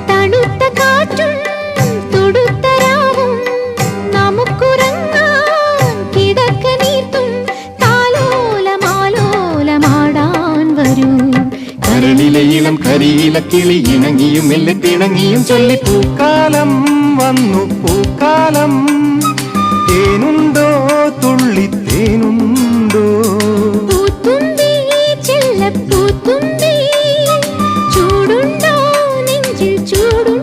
തണുത്ത കാറ്റും തുടുത്ത രാവും നമുക്കുറങ്ങാൻ കിടക്ക നീർത്തും താലോലമാലോലമാടാൻ വരൂ. കരളിലെ ഇളം കരിയില കിളി ഇണങ്ങിയും മെല്ലെ പിണങ്ങിയും ചൊല്ലി പൂക്കാലം വന്നു പൂക്കാലം. തേനുണ്ടോ തുള്ളിത്തേനുണ്ടോ പൂത്തുമ്പി ചെല്ലപ്പൂത്തുമ്പി ചൂടുണ്ടോ നെഞ്ചിൽ ചൂടു